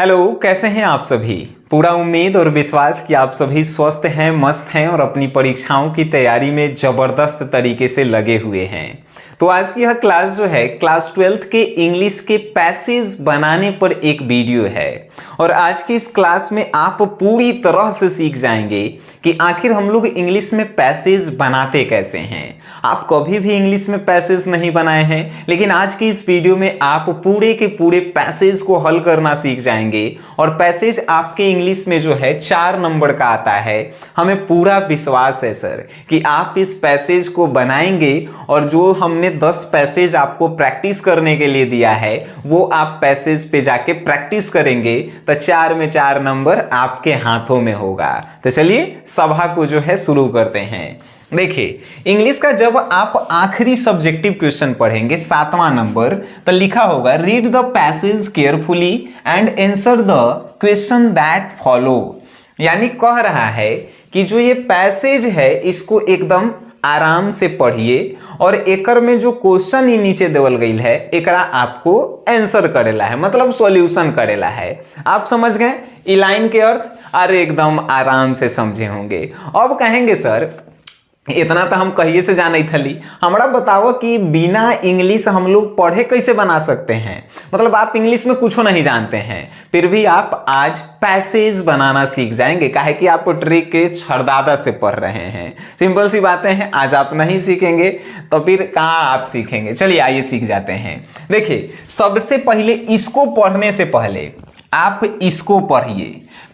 Hello, कैसे हैं आप सभी। पूरा उम्मीद और विश्वास कि आप सभी स्वस्थ हैं, मस्त हैं और अपनी परीक्षाओं की तैयारी में ज़बरदस्त तरीके से लगे हुए हैं। तो आज की यह क्लास जो है क्लास 12th के इंग्लिश के पैसेज बनाने पर एक वीडियो है और आज की इस क्लास में आप पूरी तरह से सीख जाएंगे कि आखिर हम लोग इंग्लिश में पैसेज बनाते कैसे हैं। आप कभी भी इंग्लिश में पैसेज नहीं बनाए हैं, लेकिन आज की इस वीडियो में आप पूरे के पूरे पैसेज को हल करना सीख जाएंगे और पैसेज आपके इंग्लिश में जो है 4 नंबर का आता है। हमें पूरा विश्वास है सर कि आप इस पैसेज को बनाएंगे और जो हमने 10 पैसेज आपको प्रैक्टिस करने के लिए दिया है वो आप पैसेज पे जाके प्रैक्टिस करेंगे तो 4 में 4 नंबर आपके हाथों में होगा। तो चलिए सभा को जो है शुरू करते हैं। देखिए, इंग्लिश का जब आप आखिरी सब्जेक्टिव क्वेश्चन पढ़ेंगे 7वां नंबर, तो लिखा होगा read the passage carefully and answer the question that follow. यानी कह रहा है कि जो ये पैसेज है इसको एकदम आराम से पढ़िए और एकर में जो क्वेश्चन ही नीचे देवल गई है एकरा आपको आंसर करेला है, मतलब सॉल्यूशन करेला है। आप समझ गए ई लाइन के अर्थ? अरे एकदम आराम से समझे होंगे। अब कहेंगे सर इतना तो हम कहिए से जाना थली, हमरा बताओ कि बिना इंग्लिश हम लोग पढ़े कैसे बना सकते हैं। मतलब आप इंग्लिश में कुछ नहीं जानते हैं फिर भी आप आज पैसेज बनाना सीख जाएंगे, काहे कि आप ट्रिक के छरदादा से पढ़ रहे हैं। सिंपल सी बातें हैं, आज आप नहीं सीखेंगे तो फिर कहाँ आप सीखेंगे। चलिए आइए सीख जाते हैं। देखिए, सबसे पहले इसको पढ़ने से पहले आप इसको पढ़िए।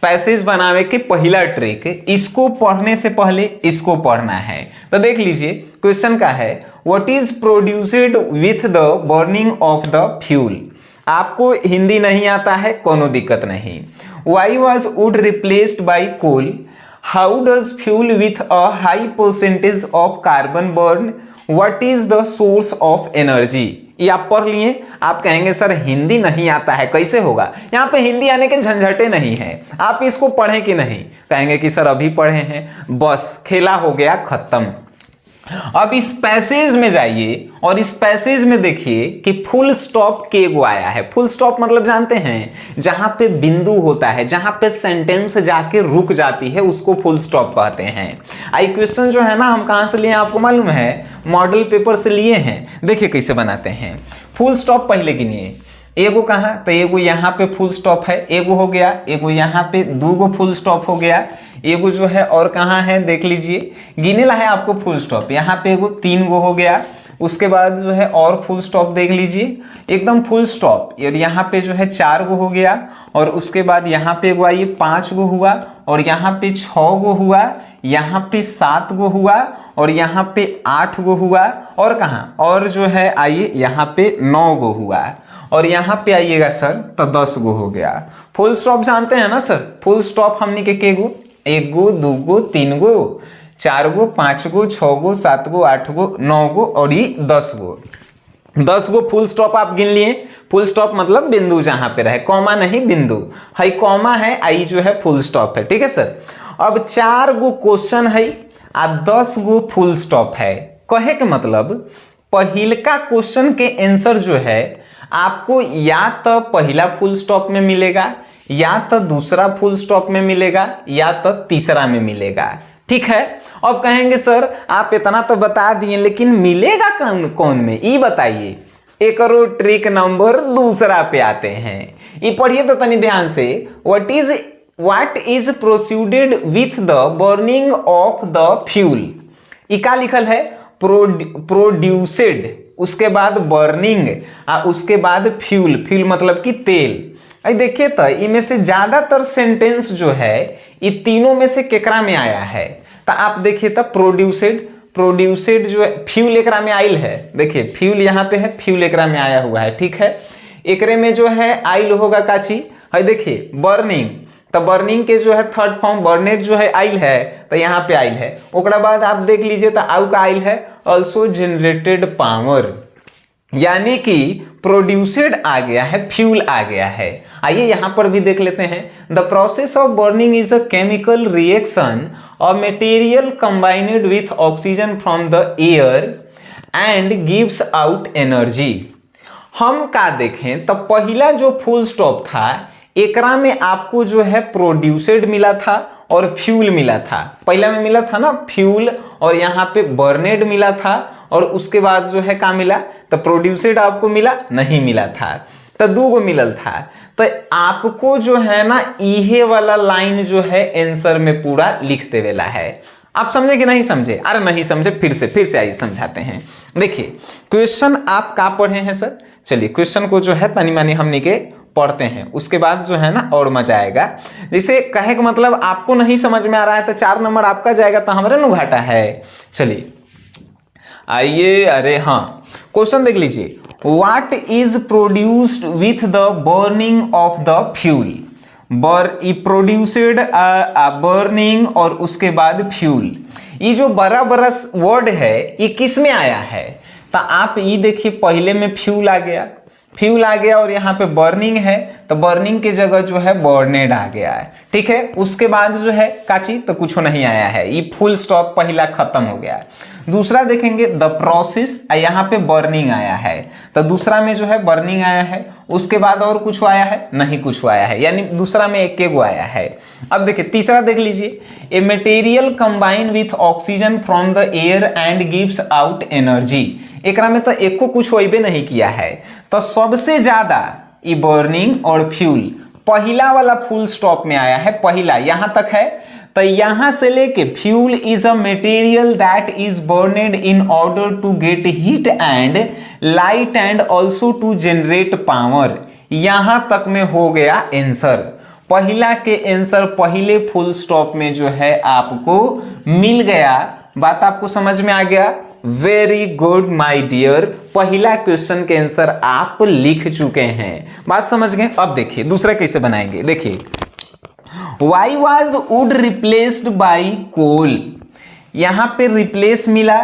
पैसेज बनावे के पहला ट्रिक, इसको पढ़ने से पहले इसको पढ़ना है। तो देख लीजिए क्वेश्चन का है what is produced with the burning of the fuel. आपको हिंदी नहीं आता है, कोनो दिक्कत नहीं। Why was wood replaced by coal. How does fuel with a high percentage of carbon burn. What is the source of energy. ये आप पढ़ लिए। आप कहेंगे सर हिंदी नहीं आता है, कैसे होगा। यहाँ पे हिंदी आने के झंझटे नहीं है, आप इसको पढ़ें कि नहीं। कहेंगे कि सर अभी पढ़े हैं, बस खेला हो गया खत्म। अब इस पैसेज में जाइए और इस पैसेज में देखिए कि फुल स्टॉप के गो आया है। फुल स्टॉप मतलब जानते हैं, जहां पे बिंदु होता है, जहां पे सेंटेंस जाके रुक जाती है उसको फुल स्टॉप कहते हैं। आई क्वेश्चन जो है ना हम कहां से लिए आपको मालूम है, मॉडल पेपर से लिए हैं। देखिए कैसे बनाते हैं। फुल स्टॉप पहले गिनिए, एगो कहाँ, तो एगो यहाँ पे फुल स्टॉप है, एगो हो गया, एगो यहाँ पे 2 फुल स्टॉप हो गया, एगो जो है और कहाँ है देख लीजिए, गिनेला है आपको फुल स्टॉप। यहाँ पे एगो 3 हो गया, उसके बाद जो है और फुल स्टॉप देख लीजिए एकदम फुल स्टॉप। और यहाँ पे जो है 4 हो गया और उसके बाद यहाँ पे एगो आइए 5 हुआ और यहाँ पे 6 हुआ, यहाँ पे 7 हुआ और यहाँ पे 8 हुआ और कहाँ और जो है आइए यहाँ पे 9 हुआ और यहाँ पे आइएगा सर तो 10 हो गया। फुल स्टॉप जानते हैं ना सर, फुल स्टॉप हमने के गो, 1 2 3 4 5 6 7 8 9 और ये 10 फुल स्टॉप आप गिन लिए। फुल स्टॉप मतलब बिंदु जहां पे रहे, कॉमा नहीं बिंदु है, कॉमा है, आई जो है फुल स्टॉप है। ठीक है सर। अब 4 क्वेश्चन है आ 10 फुल स्टॉप है। कहे के मतलब पहिलका क्वेश्चन के आंसर जो है आपको या तो पहला फुल स्टॉप में मिलेगा, या तो दूसरा फुल स्टॉप में मिलेगा, या तो तीसरा में मिलेगा। ठीक है। अब कहेंगे सर आप इतना तो बता दिए लेकिन मिलेगा कौन में, ये बताइए। एक और ट्रिक नंबर दूसरा पे आते हैं, ये पढ़िए तो तनी ध्यान से। What is proceeded with the burning of the fuel. ये क्या लिखल है, प्रोड्यूस्ड, उसके बाद बर्निंग और उसके बाद फ्यूल। फ्यूल मतलब कि तेल। आई देखिए तो इनमें से ज्यादातर सेंटेंस जो है ये तीनों में से केकरा में आया है, तो आप देखिए तो प्रोड्यूस्ड जो है फ्यूल एकरा में आइल है। देखिए फ्यूल यहाँ पे है, फ्यूल एकरा में आया हुआ है। ठीक है। एकरे में जो है आइल होगा काची है, देखिए बर्निंग, तो बर्निंग के जो है थर्ड फॉर्म बर्नेट जो है आइल है, तो यहाँ पे आइल है। ओकरा बाद आप देख लीजिए तो आउ का आइल है ऑल्सो जनरेटेड पावर, यानी कि प्रोड्यूस्ड आ गया है, फ्यूल आ गया है। आइए यहां पर भी देख लेते हैं। The process of burning is a chemical reaction of material combined with oxygen from the air and gives out energy. हम का देखें तो पहला जो फुल स्टॉप था एकरा में आपको जो है प्रोड्यूसेड मिला था और फ्यूल मिला था। पहला में मिला था ना फ्यूल, और यहाँ पे बर्नेड मिला था, और उसके बाद जो है क्या मिला, तो प्रोड्यूसेड आपको मिला नहीं मिला था, तो दो गो मिलल था। तो आपको जो है ना इहे वाला लाइन जो है आंसर में पूरा लिख देवेला है। आप समझे कि नहीं समझे? अरे नहीं समझे, फिर से आइए समझाते हैं। देखिए क्वेश्चन आप क्या पढ़े हैं सर, चलिए क्वेश्चन को जो है तनी मानी हमने के पढ़ते हैं, उसके बाद जो है ना और मजा आएगा। जैसे कहे का मतलब आपको नहीं समझ में आ रहा है तो 4 नंबर आपका जाएगा, तो हमारे नु घाटा है। चलिए आइए, अरे हाँ क्वेश्चन देख लीजिए, what is produced with the burning of the fuel. Produced burning और उसके बाद फ्यूल, ये जो बड़ा बड़ा वर्ड है ये किस में आया है, तो आप ये देखिए पहले में फ्यूल आ गया और यहाँ पे बर्निंग है, तो बर्निंग के जगह जो है बर्नेड आ गया है, ठीक है। उसके बाद जो है काची तो कुछ नहीं आया है, ये फुल स्टॉप पहला खत्म हो गया। दूसरा देखेंगे द प्रोसेस, यहाँ पे बर्निंग आया है, तो दूसरा में जो है बर्निंग आया है, उसके बाद और कुछ आया है नहीं, कुछ आया है, यानी दूसरा में एक गो आया है। अब देखिए तीसरा देख लीजिए, a material combine with oxygen from the air and gives out energy. एकरा में तो एको कुछ होइबे नहीं किया है, तो सबसे ज्यादा ये बर्निंग और फ्यूल पहला वाला फुल स्टॉप में आया है, पहला यहां तक है। तो यहां से लेके fuel is a material that is burned in order to get heat and light and also to generate power, यहां तक में हो गया आंसर। पहला के आंसर पहले फुल स्टॉप में जो है आपको मिल गया। बात आपको समझ में आ गया? वेरी गुड माय डियर, पहला क्वेश्चन के आंसर आप लिख चुके हैं, बात समझ गए। अब देखिए दूसरा कैसे बनाएंगे, देखिए Why was wood replaced by coal? यहां पे रिप्लेस मिला,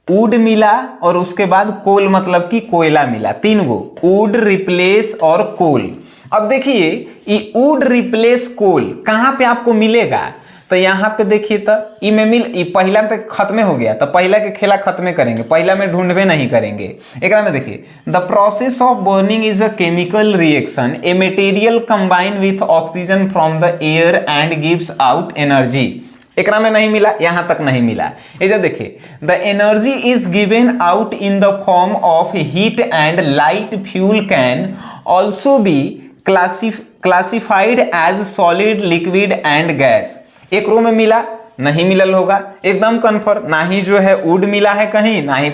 वुड मिला और उसके बाद कोल मतलब कि कोयला मिला, 3 गो वुड रिप्लेस और कोल। अब देखिए ये वुड रिप्लेस कोल कहां पे आपको मिलेगा, तो यहाँ पे देखिए तो ये पहला पे खत्म हो गया, तो पहला के खेला खत्म करेंगे, पहला में ढूंढबे नहीं करेंगे। एक में देखिए the process of burning is a chemical reaction, a material combine with oxygen from the air and gives out energy. एक में नहीं मिला, यहां तक नहीं मिला। ऐसा देखिए the energy is given out in the form of heat and light, fuel can also be classified as solid, liquid and gas. एक रो में मिला नहीं मिलल होगा, एकदम कन्फर्म, ना ही जो है वुड मिला है कहीं, ना ही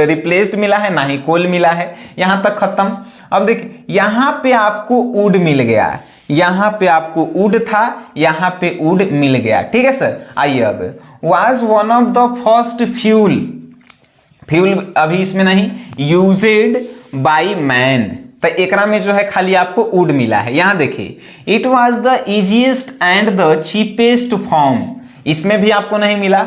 रिप्लेस्ड मिला है, ना ही कोल मिला है, यहां तक खत्म। अब देखिए यहां पे आपको वुड मिल गया, यहां पे आपको वुड था, यहां पे वुड मिल गया, ठीक है सर। आइए अब was one of the first fuel अभी इसमें नहीं, यूज्ड बाय मैन, तो एकरा में जो है खाली आपको वुड मिला है। यहां देखिए it was the easiest and the cheapest form, इसमें भी आपको नहीं मिला।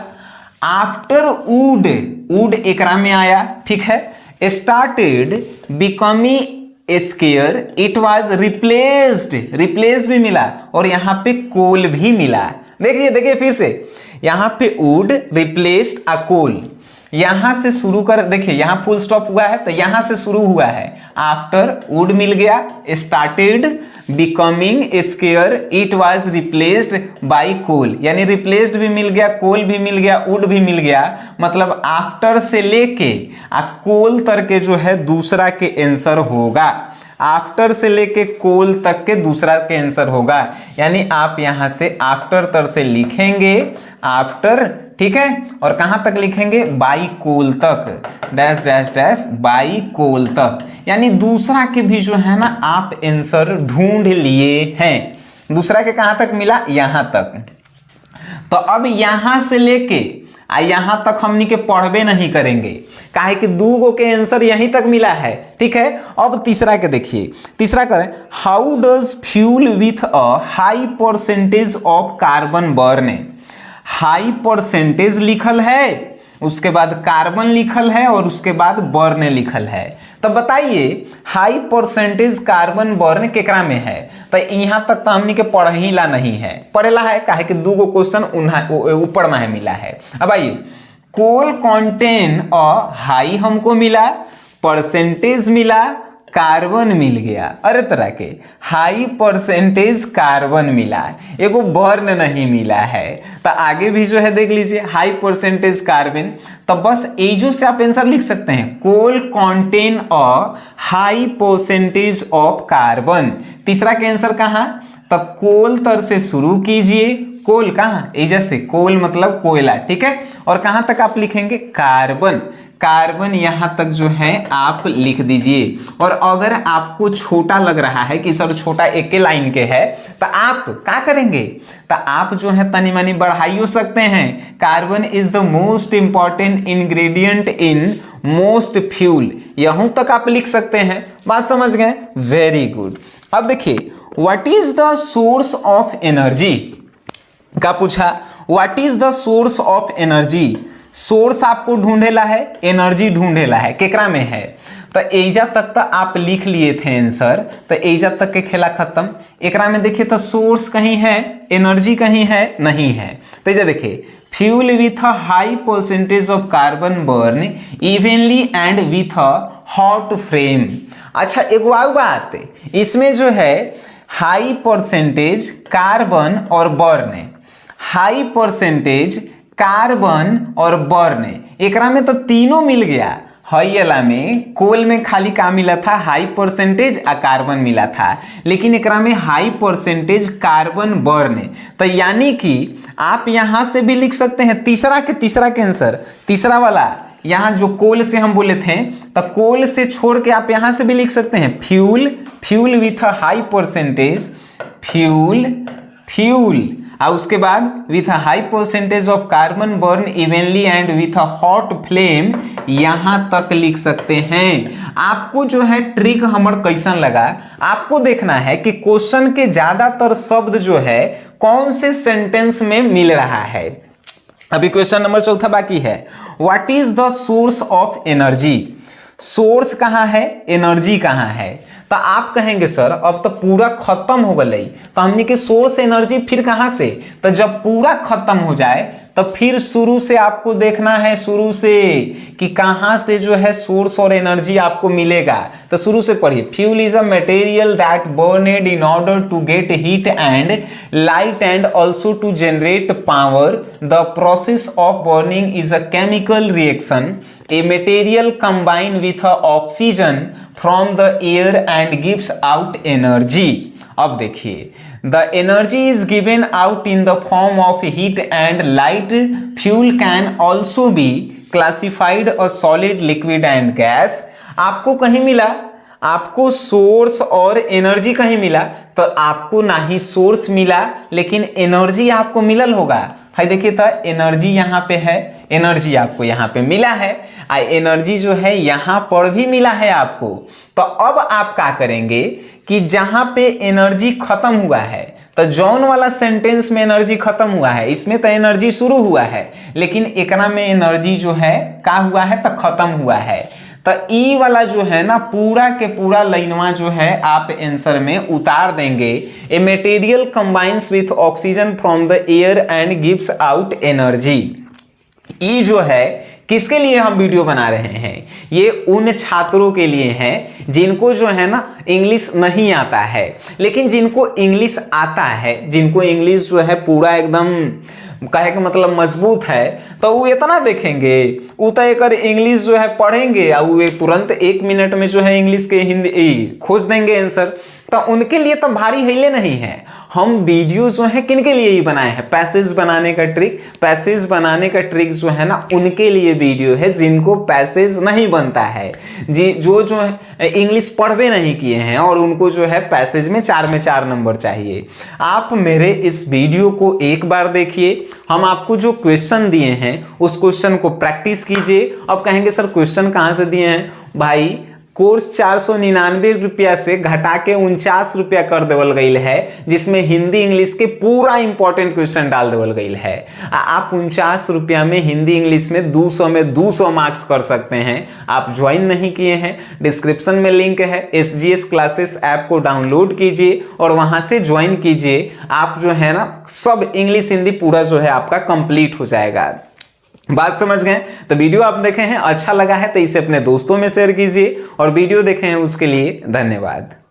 आफ्टर वुड एकरा में आया, ठीक है। Started becoming scarce, it was replaced भी मिला, और यहां पे कोल भी मिला। देखिए फिर से यहां पे वुड रिप्लेस्ड अ कोल, यहां से शुरू कर, देखिए यहां फुल स्टॉप हुआ है तो यहां से शुरू हुआ है। आफ्टर वुड मिल गया, started becoming scarce, it was replaced by coal, यानी रिप्लेस्ड भी मिल गया, कोल भी मिल गया, वुड भी मिल गया, मतलब आफ्टर से लेके कोल तक के जो है दूसरा के आंसर होगा। आफ्टर से लेके कोल तक के दूसरा के आंसर होगा, यानी आप यहां से आफ्टर तर से लिखेंगे, आफ्टर, ठीक है, और कहां तक लिखेंगे, बाई कोल तक, डैश डैश डैश बाई कोल तक, यानी दूसरा के भी जो है ना आप आंसर ढूंढ लिए हैं। दूसरा के कहां तक मिला, यहां तक। तो अब यहां से लेके यहां तक हमनी के पढ़बे नहीं करेंगे, काहे कि 2 गो के आंसर यहीं तक मिला है, ठीक है। अब तीसरा के देखिए, तीसरा करें, how does fuel with a high percentage of carbon burn. High percentage लिखल है, उसके बाद कार्बन लिखल है, और उसके बाद बर्न लिखल है। तब बताइए हाई परसेंटेज कार्बन बर्न केकरा में है, तो यहां तक तो हमनी के पढ़ला नहीं है, पढ़ेला है, काहे कि 2 गो क्वेश्चन ऊपर में मिला है। अब आइए कोल कंटेन अ हाई हमको मिला, परसेंटेज मिला, कार्बन मिल गया, अरे तरह के हाई परसेंटेज कार्बन मिला, एगो बर्न नहीं मिला है। तो आगे भी जो है देख लीजिए हाई परसेंटेज कार्बन, तो बस एजो से आप आंसर लिख सकते हैं coal contain a high percentage of carbon. तीसरा का आंसर कहाँ, तो कोल तर से शुरू कीजिए, कोल कहाँ, एजा से, कोल मतलब कोयला, ठीक है, और कहां तक आप लिखेंगे कार्बन, कार्बन यहां तक जो है आप लिख दीजिए। और अगर आपको छोटा लग रहा है कि सर छोटा एक लाइन के है, तो आप क्या करेंगे, तो आप जो है तनी मनी बढ़ाई हो सकते हैं। Carbon is the most important ingredient in most fuel, यहां तक आप लिख सकते हैं। बात समझ गए, वेरी गुड। अब देखिए what is the source of energy का पूछा, what is the source of energy, source आपको ढूंढेला है, एनर्जी ढूंढेला है, केकरा में है, तो एजा तक तो आप लिख लिए थे आंसर, तो एजा तक के खेला खत्म। एकरा में देखिए तो सोर्स कहीं है, एनर्जी कहीं है, नहीं है। तो एजा देखिए fuel with a high percentage of carbon burn evenly and with a hot flame. अच्छा एक और बात, इसमें जो है हाई परसेंटेज कार्बन और बर्न, हाई परसेंटेज कार्बन और बर्न, एकरा में तो तीनों मिल गया। हईला में कोल में खाली का मिला था, हाई परसेंटेज आ कार्बन मिला था, लेकिन एकरा में हाई परसेंटेज कार्बन बर्न। तो यानी कि आप यहां से भी लिख सकते हैं तीसरा के आंसर, तीसरा वाला यहाँ जो कोल से हम बोले थे, तो कोल से छोड़ के आप यहां से भी लिख सकते हैं fuel, fuel with a high percentage, fuel और उसके बाद with a high percentage of carbon burn evenly and with a hot flame, यहां तक लिख सकते हैं। आपको जो है ट्रिक हमर कैसन लगा, आपको देखना है कि क्वेश्चन के ज्यादातर शब्द जो है कौन से सेंटेंस में मिल रहा है। अभी क्वेश्चन नंबर 4 बाकी है, what is the source of energy, source कहाँ है, एनर्जी कहाँ है। तो आप कहेंगे सर अब तो पूरा खत्म हो गई, तो हमने के सोर्स एनर्जी फिर कहाँ से, तो जब पूरा खत्म हो जाए तो फिर शुरू से आपको देखना है, शुरू से कि कहाँ से जो है सोर्स और एनर्जी आपको मिलेगा। तो शुरू से पढ़िए, fuel is a material that burned in order to get heat and light and also to generate power. The process of burning is a chemical reaction, a material combine with oxygen from the air and gives out energy। अब देखिए the energy is given out in the form of heat and light। fuel can also be classified a solid, liquid and gas। आपको कहीं मिला, आपको source और energy कहीं मिला, तो आपको ना ही सोर्स मिला लेकिन एनर्जी आपको मिलल होगा। है देखिए तो एनर्जी यहाँ पे है, एनर्जी आपको यहाँ पे मिला है, एनर्जी जो है यहाँ पर भी मिला है आपको। तो अब आप क्या करेंगे कि जहाँ पे एनर्जी खत्म हुआ है, तो जौन वाला सेंटेंस में एनर्जी खत्म हुआ है, इसमें तो एनर्जी शुरू हुआ है, लेकिन एकरा में एनर्जी जो है क्या हुआ है, तो खत्म हुआ है। तो ई वाला जो है ना पूरा के पूरा लाइनवा जो है आप आंसर में उतार देंगे। A material combines with oxygen from the air and gives out energy. ई जो है किसके लिए हम वीडियो बना रहे हैं, ये उन छात्रों के लिए है जिनको जो है ना इंग्लिश नहीं आता है, लेकिन जिनको इंग्लिश आता है, जिनको इंग्लिश जो है पूरा एकदम कहे का मतलब मजबूत है, तो वो इतना देखेंगे, वो तो एक इंग्लिश जो है पढ़ेंगे और वो तुरंत 1 मिनट में जो है इंग्लिश के हिंदी खोज देंगे आंसर। तो उनके लिए तो भारी हिले नहीं है। हम वीडियो जो है किनके लिए ही बनाए हैं, पैसेज बनाने का ट्रिक, पैसेज बनाने का ट्रिक जो है ना उनके लिए वीडियो है जिनको पैसेज नहीं बनता है, जी जो है इंग्लिश पढ़वे नहीं किए हैं और उनको जो है पैसेज में 4 में 4 नंबर चाहिए। आप मेरे इस वीडियो को एक बार देखिए, हम आपको जो क्वेश्चन दिए हैं उस क्वेश्चन को प्रैक्टिस कीजिए। अब कहेंगे सर क्वेश्चन कहाँ से दिए हैं, भाई कोर्स 499 रुपया से घटा के 49 रुपया कर देवल गई है, जिसमें हिंदी इंग्लिश के पूरा इंपॉर्टेंट क्वेश्चन डाल देवल गई है। आप 49 रुपया में हिंदी इंग्लिश में 200 में 200 मार्क्स कर सकते हैं। आप ज्वाइन नहीं किए हैं, डिस्क्रिप्शन में लिंक है, SGS क्लासेस ऐप को डाउनलोड कीजिए और वहां से ज्वाइन कीजिए। आप जो है ना सब इंग्लिश हिंदी पूरा जो है आपका कंप्लीट हो जाएगा। बात समझ गए? तो वीडियो आप देखे हैं, अच्छा लगा है तो इसे अपने दोस्तों में शेयर कीजिए, और वीडियो देखे हैं उसके लिए धन्यवाद।